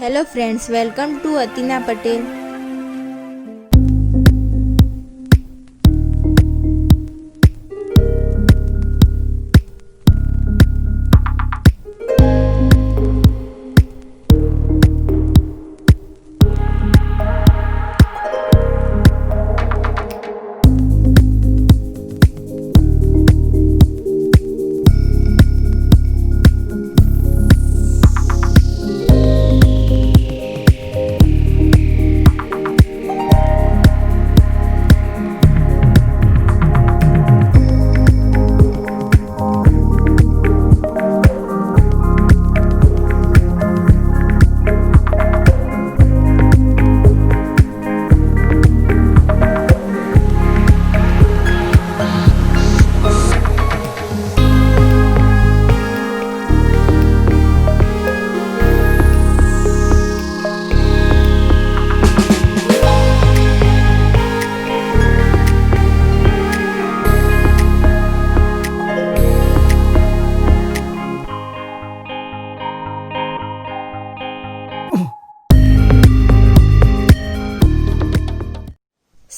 Hello friends, welcome to Atina Patel.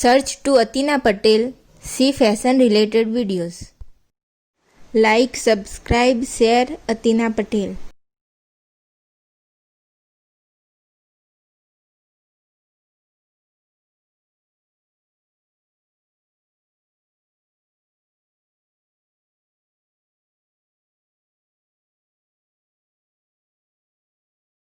Search to Atina Patel, see fashion related videos. Like, subscribe, share Atina Patel.